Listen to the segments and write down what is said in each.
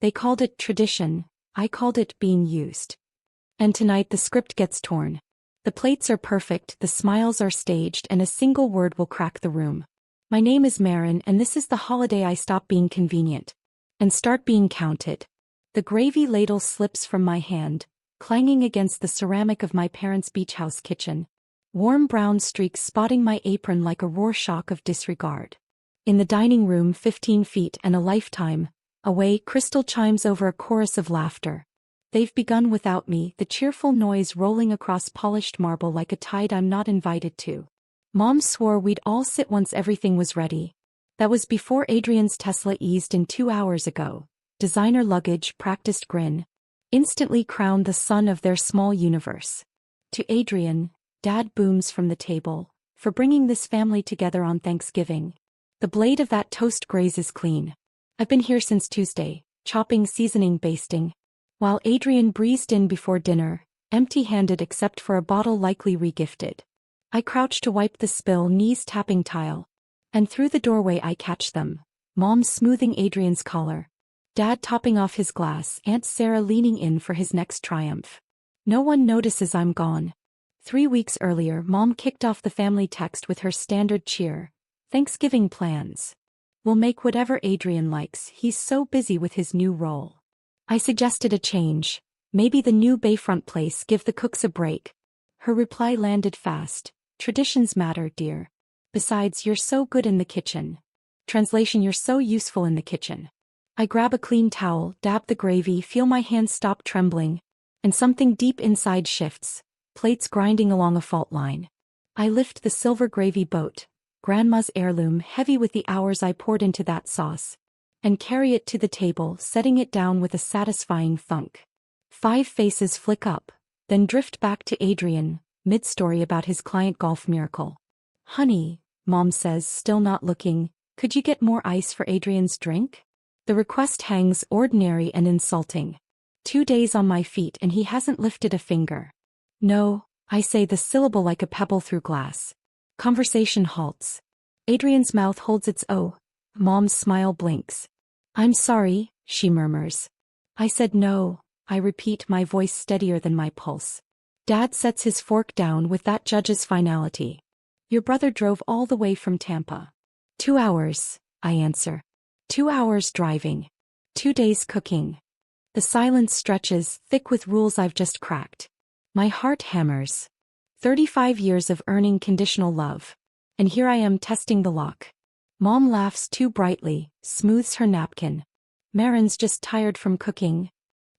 They called it tradition, I called it being used. And tonight the script gets torn. The plates are perfect, the smiles are staged, and a single word will crack the room. My name is Marin, and this is the holiday I stop being convenient and start being counted. The gravy ladle slips from my hand, clanging against the ceramic of my parents' beach house kitchen. Warm brown streaks spotting my apron like a Rorschach of disregard. In the dining room 15 feet and a lifetime away, crystal chimes over a chorus of laughter. They've begun without me, the cheerful noise rolling across polished marble like a tide I'm not invited to. Mom swore we'd all sit once everything was ready. That was before Adrian's Tesla eased in 2 hours ago. Designer luggage, practiced grin. Instantly crowned the son of their small universe. To Adrian, Dad booms from the table, for bringing this family together on Thanksgiving. The blade of that toast grazes clean. I've been here since Tuesday, chopping, seasoning, basting. While Adrian breezed in before dinner, empty-handed except for a bottle likely regifted. I crouch to wipe the spill, knees tapping tile. And through the doorway I catch them. Mom smoothing Adrian's collar. Dad topping off his glass, Aunt Sarah leaning in for his next triumph. No one notices I'm gone. 3 weeks earlier, Mom kicked off the family text with her standard cheer. Thanksgiving plans. We'll make whatever Adrian likes, he's so busy with his new role. I suggested a change. Maybe the new bayfront place, give the cooks a break. Her reply landed fast. Traditions matter, dear. Besides, you're so good in the kitchen. Translation: you're so useful in the kitchen. I grab a clean towel, dab the gravy, feel my hands stop trembling. And something deep inside shifts. Plates grinding along a fault line. I lift the silver gravy boat, Grandma's heirloom, heavy with the hours I poured into that sauce, and carry it to the table, setting it down with a satisfying thunk. 5 faces flick up, then drift back to Adrian, mid-story about his client golf miracle. Honey, Mom says, still not looking, could you get more ice for Adrian's drink? The request hangs ordinary and insulting. 2 days on my feet and he hasn't lifted a finger. No, I say the syllable like a pebble through glass. Conversation halts. Adrian's mouth holds its O. Mom's smile blinks. I'm sorry, she murmurs. I said no, I repeat, my voice steadier than my pulse. Dad sets his fork down with that judge's finality. Your brother drove all the way from Tampa. 2 hours, I answer. 2 hours driving. 2 days cooking. The silence stretches, thick with rules I've just cracked. My heart hammers. 35 years of earning conditional love. And here I am testing the lock. Mom laughs too brightly, smooths her napkin. Marin's just tired from cooking.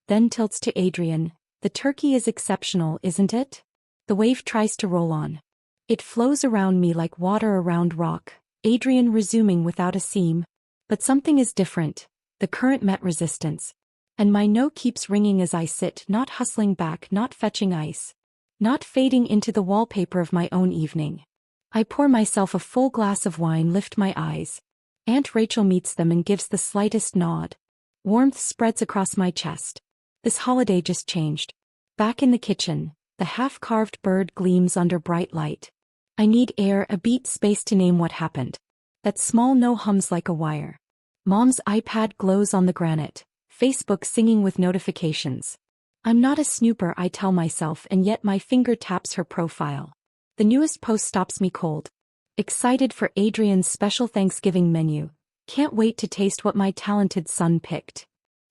Then tilts to Adrian. The turkey is exceptional, isn't it? The wave tries to roll on. It flows around me like water around rock, Adrian resuming without a seam. But something is different. The current met resistance. And my no keeps ringing as I sit, not hustling back, not fetching ice. Not fading into the wallpaper of my own evening. I pour myself a full glass of wine, lift my eyes. Aunt Rachel meets them and gives the slightest nod. Warmth spreads across my chest. This holiday just changed. Back in the kitchen, the half-carved bird gleams under bright light. I need air, a beat, space to name what happened. That small no hums like a wire. Mom's iPad glows on the granite, Facebook singing with notifications. I'm not a snooper, I tell myself, and yet my finger taps her profile. The newest post stops me cold. Excited for Adrian's special Thanksgiving menu. Can't wait to taste what my talented son picked.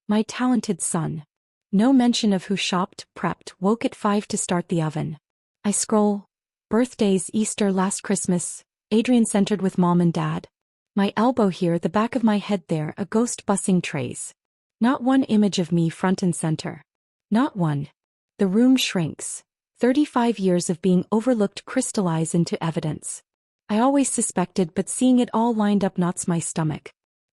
My talented son. No mention of who shopped, prepped, woke at 5 to start the oven. I scroll. Birthdays, Easter, last Christmas. Adrian centered with Mom and Dad. My elbow here, the back of my head there, a ghost bussing trays. Not one image of me front and center. Not one. The room shrinks. 35 years of being overlooked crystallize into evidence. I always suspected, but seeing it all lined up knots my stomach.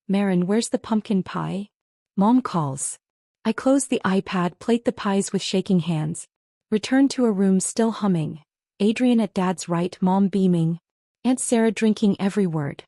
Marin, where's the pumpkin pie? Mom calls. I close the iPad, plate the pies with shaking hands. Return to a room still humming. Adrian at Dad's right, Mom beaming. Aunt Sarah drinking every word.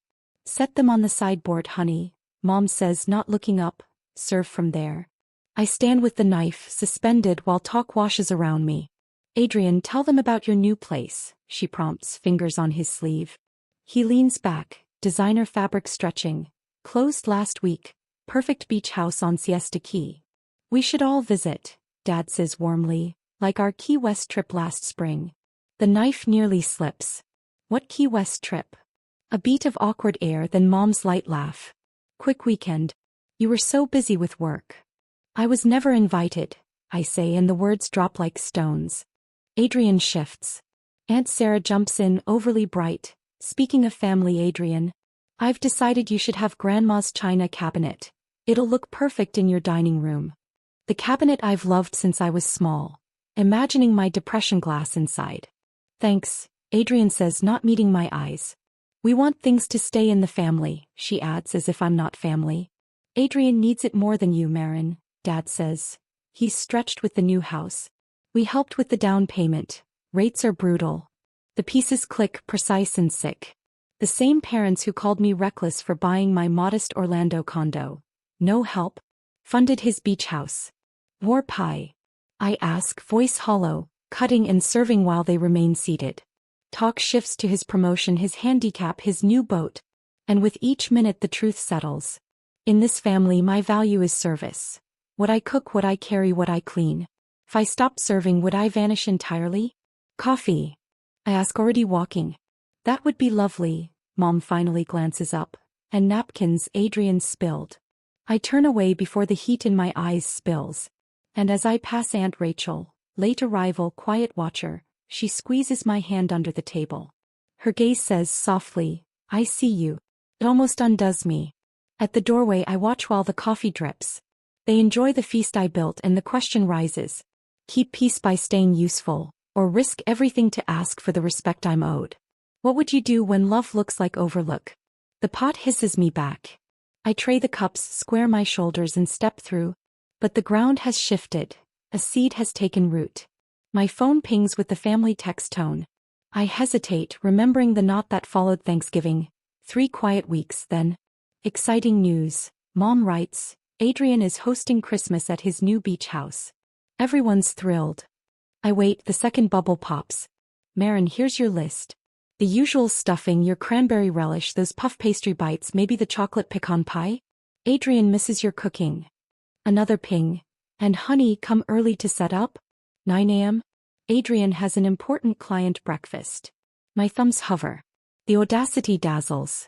Set them on the sideboard, honey, Mom says, not looking up. Serve from there. I stand with the knife suspended while talk washes around me. Adrian, tell them about your new place, she prompts, fingers on his sleeve. He leans back, designer fabric stretching. Closed last week. Perfect beach house on Siesta Key. We should all visit, Dad says warmly, like our Key West trip last spring. The knife nearly slips. What Key West trip? A beat of awkward air, then Mom's light laugh. Quick weekend. You were so busy with work. I was never invited, I say, and the words drop like stones. Adrian shifts. Aunt Sarah jumps in, overly bright. Speaking of family, Adrian, I've decided you should have Grandma's china cabinet. It'll look perfect in your dining room. The cabinet I've loved since I was small. Imagining my depression glass inside. Thanks, Adrian says, not meeting my eyes. We want things to stay in the family, she adds, as if I'm not family. Adrian needs it more than you, Marin, Dad says. He's stretched with the new house. We helped with the down payment. Rates are brutal. The pieces click, precise and sick. The same parents who called me reckless for buying my modest Orlando condo. No help. Funded his beach house. War pie. I ask, voice hollow, cutting and serving while they remain seated. Talk shifts to his promotion, his handicap, his new boat. And with each minute the truth settles. In this family my value is service. What I cook, what I carry, what I clean. If I stopped serving, would I vanish entirely? Coffee. I ask, already walking. That would be lovely. Mom finally glances up. And napkins, Adrian spilled. I turn away before the heat in my eyes spills. And as I pass Aunt Rachel, late arrival, quiet watcher, she squeezes my hand under the table. Her gaze says softly, I see you. It almost undoes me. At the doorway I watch while the coffee drips. They enjoy the feast I built, and the question rises. Keep peace by staying useful, or risk everything to ask for the respect I'm owed. What would you do when love looks like overlook? The pot hisses me back. I tray the cups, square my shoulders and step through. But the ground has shifted. A seed has taken root. My phone pings with the family text tone. I hesitate, remembering the knot that followed Thanksgiving. 3 quiet weeks, then. Exciting news. Mom writes, Adrian is hosting Christmas at his new beach house. Everyone's thrilled. I wait, the second bubble pops. Marin, here's your list. The usual stuffing, your cranberry relish, those puff pastry bites, maybe the chocolate pecan pie? Adrian misses your cooking. Another ping. And honey, come early to set up? 9 a.m.? Adrian has an important client breakfast. My thumbs hover. The audacity dazzles.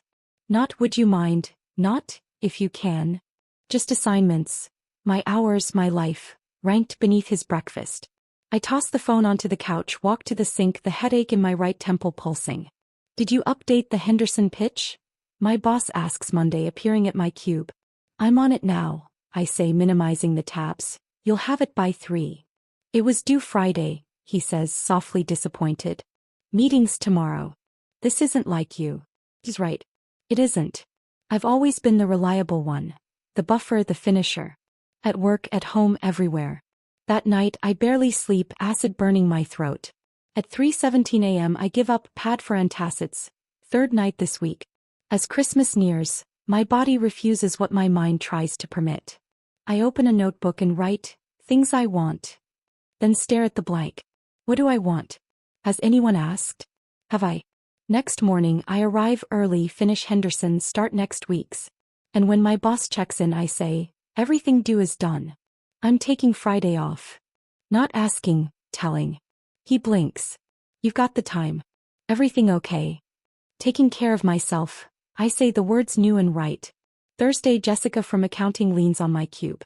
Not would you mind, not, if you can. Just assignments. My hours, my life, ranked beneath his breakfast. I toss the phone onto the couch, walk to the sink, the headache in my right temple pulsing. Did you update the Henderson pitch? My boss asks Monday, appearing at my cube. I'm on it now, I say, minimizing the tabs. You'll have it by 3. It was due Friday, he says, softly disappointed. Meetings tomorrow. This isn't like you. He's right. It isn't. I've always been the reliable one. The buffer, the finisher. At work, at home, everywhere. That night I barely sleep, acid burning my throat. At 3:17 a.m. I give up, pad for antacids. 3rd night this week. As Christmas nears, my body refuses what my mind tries to permit. I open a notebook and write, things I want. Then stare at the blank. What do I want? Has anyone asked? Have I? Next morning I arrive early, finish Henderson, start next week's. And when my boss checks in I say, everything due is done. I'm taking Friday off. Not asking, telling. He blinks. You've got the time. Everything okay? Taking care of myself. I say the words new and right. Thursday, Jessica from accounting leans on my cube.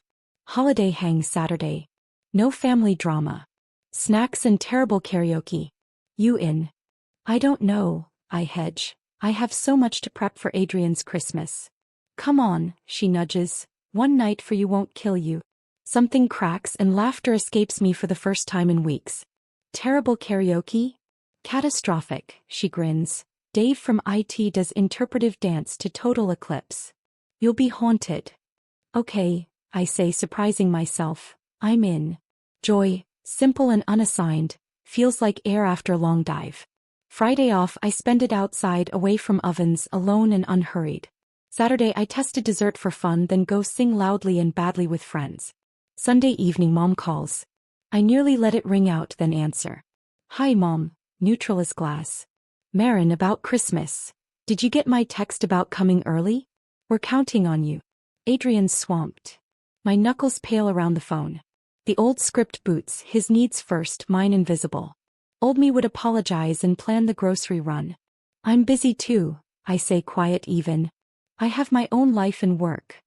Holiday hangs Saturday. No family drama. Snacks and terrible karaoke. You in? I don't know, I hedge. I have so much to prep for Adrian's Christmas. Come on, she nudges. One night for you won't kill you. Something cracks and laughter escapes me for the first time in weeks. Terrible karaoke? Catastrophic, she grins. Dave from IT does interpretive dance to total eclipse. You'll be haunted. Okay, I say, surprising myself. I'm in. Joy, simple and unassigned, feels like air after a long dive. Friday off, I spend it outside, away from ovens, alone and unhurried. Saturday I test a dessert for fun, then go sing loudly and badly with friends. Sunday evening Mom calls. I nearly let it ring out, then answer. Hi Mom, neutral as glass. Marin, about Christmas. Did you get my text about coming early? We're counting on you. Adrian's swamped. My knuckles pale around the phone. The old script boots, his needs first, mine invisible. Old me would apologize and plan the grocery run. I'm busy too, I say, quiet even. I have my own life and work.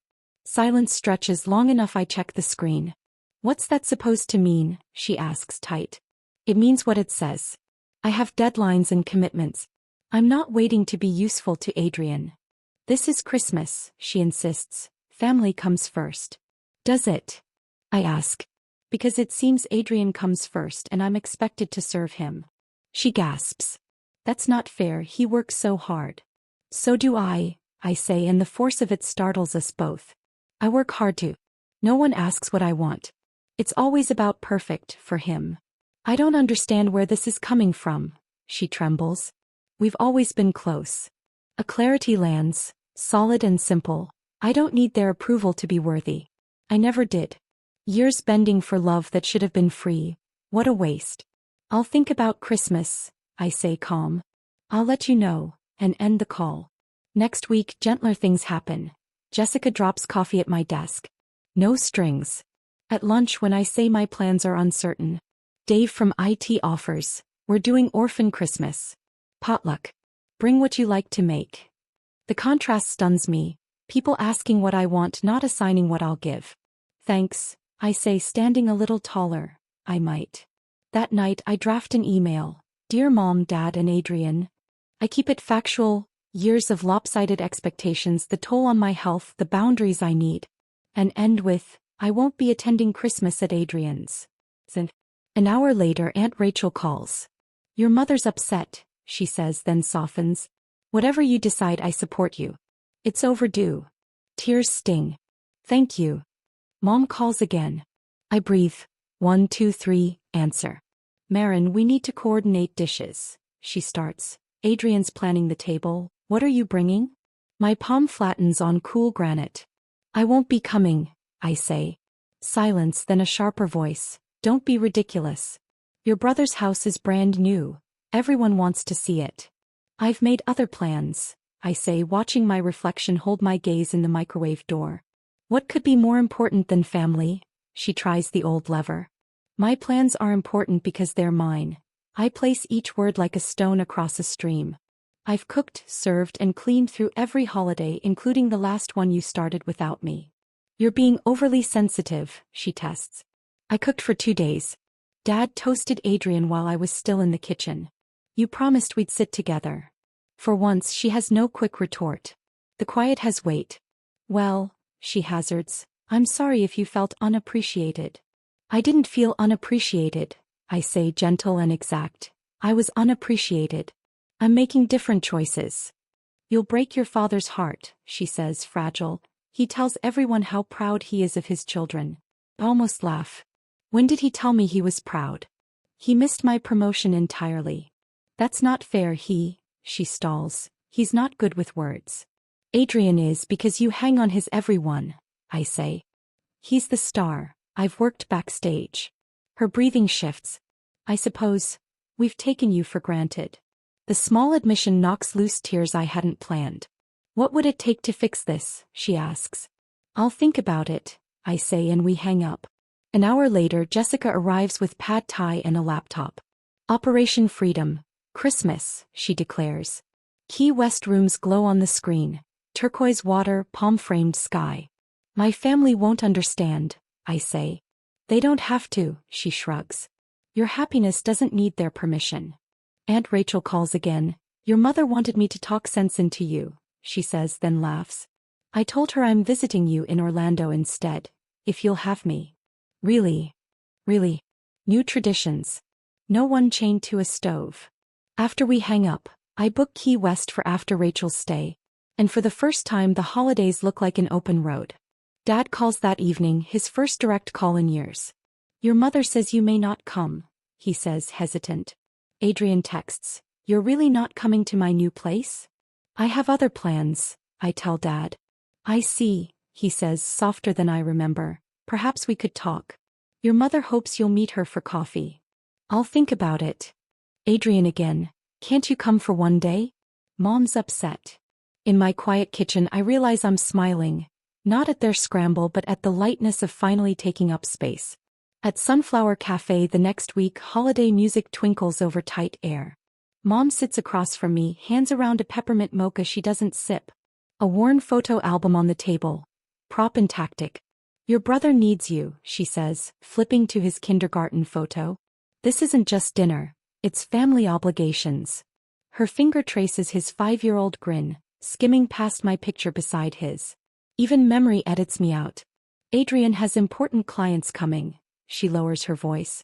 Silence stretches long enough. I check the screen. What's that supposed to mean? She asks, tight. It means what it says. I have deadlines and commitments. I'm not waiting to be useful to Adrian. This is Christmas, she insists. Family comes first. Does it? I ask. Because it seems Adrian comes first and I'm expected to serve him. She gasps. That's not fair, he works so hard. So do I say, and the force of it startles us both. I work hard too. No one asks what I want. It's always about perfect for him. I don't understand where this is coming from, she trembles. We've always been close. A clarity lands, solid and simple. I don't need their approval to be worthy. I never did. Years bending for love that should have been free. What a waste. I'll think about Christmas, I say, calm. I'll let you know, and end the call. Next week, gentler things happen. Jessica drops coffee at my desk. No strings. At lunch, when I say my plans are uncertain, Dave from IT offers, we're doing orphan Christmas. Potluck. Bring what you like to make. The contrast stuns me. People asking what I want, not assigning what I'll give. Thanks, I say, standing a little taller. I might. That night, I draft an email. Dear Mom, Dad, and Adrian. I keep it factual. Years of lopsided expectations, the toll on my health, the boundaries I need. And end with, I won't be attending Christmas at Adrian's. An hour later, Aunt Rachel calls. Your mother's upset, she says, then softens. Whatever you decide, I support you. It's overdue. Tears sting. Thank you. Mom calls again. I breathe. 1, 2, 3, answer. Marin, we need to coordinate dishes. She starts. Adrian's planning the table. What are you bringing? My palm flattens on cool granite. I won't be coming, I say. Silence, then a sharper voice. Don't be ridiculous. Your brother's house is brand new. Everyone wants to see it. I've made other plans, I say, watching my reflection hold my gaze in the microwave door. What could be more important than family? She tries the old lever. My plans are important because they're mine. I place each word like a stone across a stream. I've cooked, served, and cleaned through every holiday, including the last one you started without me. You're being overly sensitive, she tests. I cooked for 2 days. Dad toasted Adrian while I was still in the kitchen. You promised we'd sit together. For once, she has no quick retort. The quiet has weight. Well, she hazards, I'm sorry if you felt unappreciated. I didn't feel unappreciated, I say, gentle and exact. I was unappreciated. I'm making different choices. You'll break your father's heart, she says, fragile. He tells everyone how proud he is of his children. I almost laugh. When did he tell me he was proud? He missed my promotion entirely. That's not fair. She stalls. He's not good with words. Adrian is, because you hang on his every one, I say. He's the star. I've worked backstage. Her breathing shifts. I suppose we've taken you for granted. The small admission knocks loose tears I hadn't planned. What would it take to fix this? She asks. I'll think about it, I say, and we hang up. An hour later, Jessica arrives with pad thai and a laptop. Operation Freedom. Christmas, she declares. Key West rooms glow on the screen. Turquoise water, palm-framed sky. My family won't understand, I say. They don't have to, she shrugs. Your happiness doesn't need their permission. Aunt Rachel calls again. Your mother wanted me to talk sense into you, she says, then laughs. I told her I'm visiting you in Orlando instead, if you'll have me. Really? Really? New traditions. No one chained to a stove. After we hang up, I book Key West for after Rachel's stay. And for the first time, the holidays look like an open road. Dad calls that evening, his first direct call in years. Your mother says you may not come, he says, hesitant. Adrian texts, you're really not coming to my new place? I have other plans, I tell Dad. I see, he says, softer than I remember. Perhaps we could talk. Your mother hopes you'll meet her for coffee. I'll think about it. Adrian again, can't you come for one day? Mom's upset. In my quiet kitchen, I realize I'm smiling. Not at their scramble but at the lightness of finally taking up space. At Sunflower Cafe the next week, holiday music twinkles over tight air. Mom sits across from me, hands around a peppermint mocha she doesn't sip. A worn photo album on the table. Prop and tactic. Your brother needs you, she says, flipping to his kindergarten photo. This isn't just dinner, it's family obligations. Her finger traces his 5-year-old grin, skimming past my picture beside his. Even memory edits me out. Adrian has important clients coming, she lowers her voice.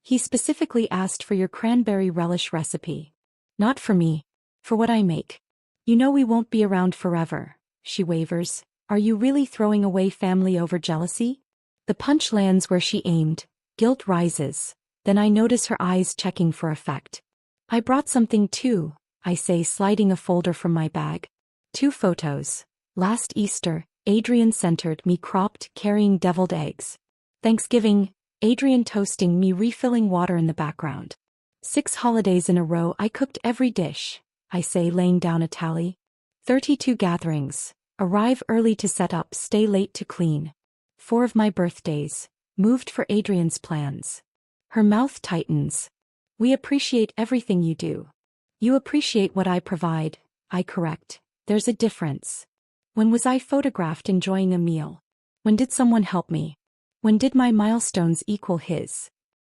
He specifically asked for your cranberry relish recipe. Not for me. For what I make. You know we won't be around forever, she wavers. Are you really throwing away family over jealousy? The punch lands where she aimed. Guilt rises. Then I notice her eyes checking for effect. I brought something too, I say, sliding a folder from my bag. 2 photos. Last Easter, Adrian centered, me cropped, carrying deviled eggs. Thanksgiving, Adrian toasting, me refilling water in the background. 6 holidays in a row I cooked every dish, I say, laying down a tally. 32 gatherings. Arrive early to set up, stay late to clean. 4 of my birthdays. Moved for Adrian's plans. Her mouth tightens. We appreciate everything you do. You appreciate what I provide, I correct. There's a difference. When was I photographed enjoying a meal? When did someone help me? When did my milestones equal his?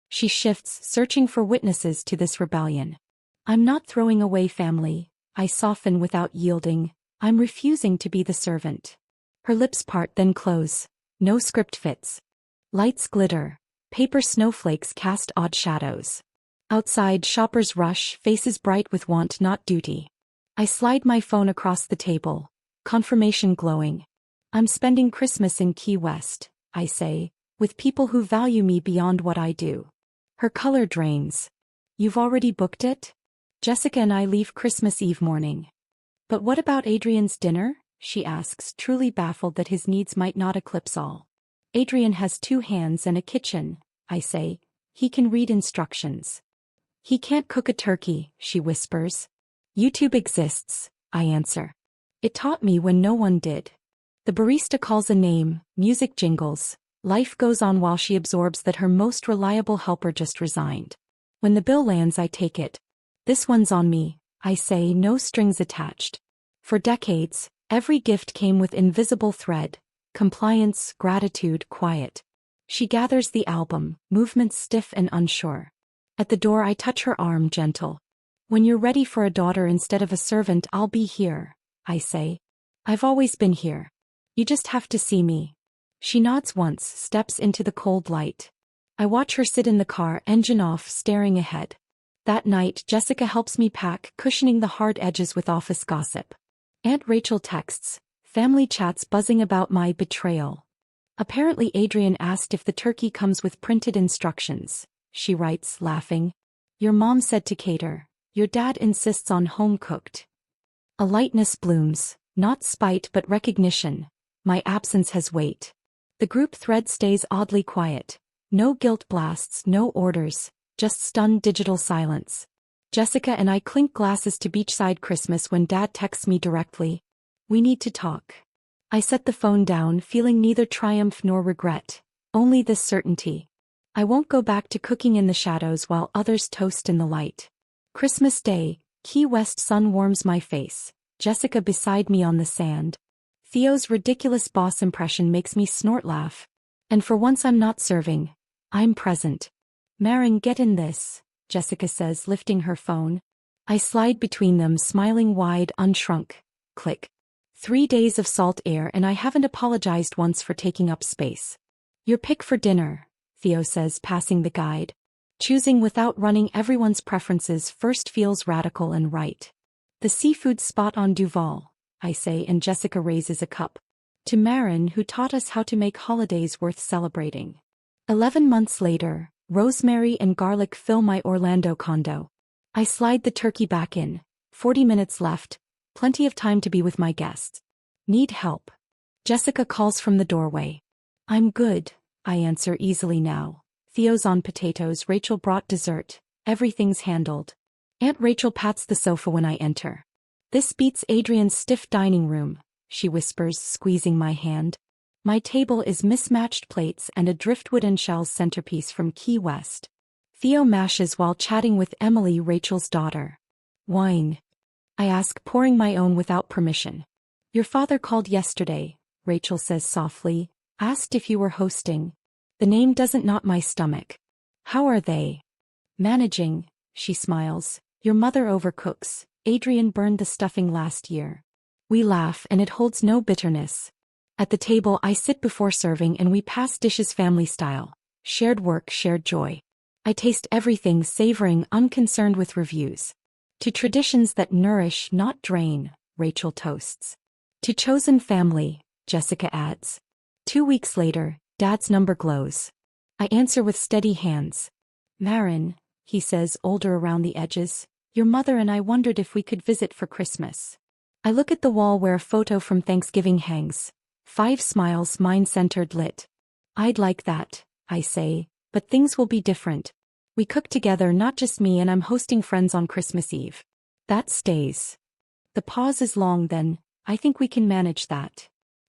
She shifts, searching for witnesses to this rebellion. I'm not throwing away family, I soften without yielding. I'm refusing to be the servant. Her lips part then close. No script fits. Lights glitter. Paper snowflakes cast odd shadows. Outside, shoppers rush, faces bright with want not duty. I slide my phone across the table. Confirmation glowing. I'm spending Christmas in Key West, I say, with people who value me beyond what I do. Her color drains. You've already booked it? Jessica and I leave Christmas Eve morning. But what about Adrian's dinner? She asks, truly baffled that his needs might not eclipse all. Adrian has 2 hands and a kitchen, I say. He can read instructions. He can't cook a turkey, she whispers. YouTube exists, I answer. It taught me when no one did. The barista calls a name, music jingles. Life goes on while she absorbs that her most reliable helper just resigned. When the bill lands, I take it. This one's on me, I say, no strings attached. For decades, every gift came with invisible thread. Compliance, gratitude, quiet. She gathers the album, movements stiff and unsure. At the door I touch her arm, gentle. When you're ready for a daughter instead of a servant, I'll be here, I say. I've always been here. You just have to see me. She nods once, steps into the cold light. I watch her sit in the car, engine off, staring ahead. That night, Jessica helps me pack, cushioning the hard edges with office gossip. Aunt Rachel texts, family chats buzzing about my betrayal. Apparently Adrian asked if the turkey comes with printed instructions. She writes, laughing. Your mom said to cater. Your dad insists on home-cooked. A lightness blooms, not spite but recognition. My absence has weight. The group thread stays oddly quiet. No guilt blasts, no orders, just stunned digital silence. Jessica and I clink glasses to beachside Christmas when Dad texts me directly. We need to talk. I set the phone down, feeling neither triumph nor regret. Only this certainty. I won't go back to cooking in the shadows while others toast in the light. Christmas Day, Key West sun warms my face. Jessica beside me on the sand. Theo's ridiculous boss impression makes me snort laugh. And for once I'm not serving. I'm present. Marin, get in this, Jessica says, lifting her phone. I slide between them, smiling wide, unshrunk. Click. 3 days of salt air and I haven't apologized once for taking up space. Your pick for dinner, Theo says, passing the guide. Choosing without running everyone's preferences first feels radical and right. The seafood spot on Duval, I say, and Jessica raises a cup. To Marin, who taught us how to make holidays worth celebrating. 11 months later, rosemary and garlic fill my Orlando condo. I slide the turkey back in. 40 minutes left, plenty of time to be with my guests. Need help? Jessica calls from the doorway. I'm good, I answer easily now. Theo's on potatoes, Rachel brought dessert, everything's handled. Aunt Rachel pats the sofa when I enter. This beats Adrian's stiff dining room. she whispers, squeezing my hand. My table is mismatched plates and a driftwood and shells centerpiece from Key West. Theo mashes while chatting with Emily, Rachel's daughter. Wine? I ask, pouring my own without permission. Your father called yesterday, Rachel says softly, asked if you were hosting. The name doesn't knot my stomach. How are they? Managing, she smiles. Your mother overcooks. Adrian burned the stuffing last year. We laugh and it holds no bitterness. At the table I sit before serving and we pass dishes family style. Shared work, shared joy. I taste everything, savoring, unconcerned with reviews. To traditions that nourish, not drain, Rachel toasts. To chosen family, Jessica adds. 2 weeks later, Dad's number glows. I answer with steady hands. Marin, he says, older around the edges, your mother and I wondered if we could visit for Christmas. I look at the wall where a photo from Thanksgiving hangs. 5 smiles, mine centered, lit. I'd like that, I say, but things will be different. We cook together, not just me, and I'm hosting friends on Christmas Eve. That stays. The pause is long. Then, I think we can manage that.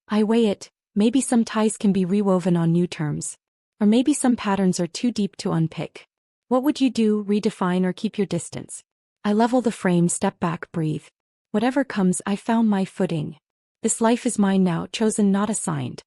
I weigh it, maybe some ties can be rewoven on new terms. Or maybe some patterns are too deep to unpick. What would you do, redefine or keep your distance? I level the frame, step back, breathe. Whatever comes, I found my footing. This life is mine now, chosen not assigned.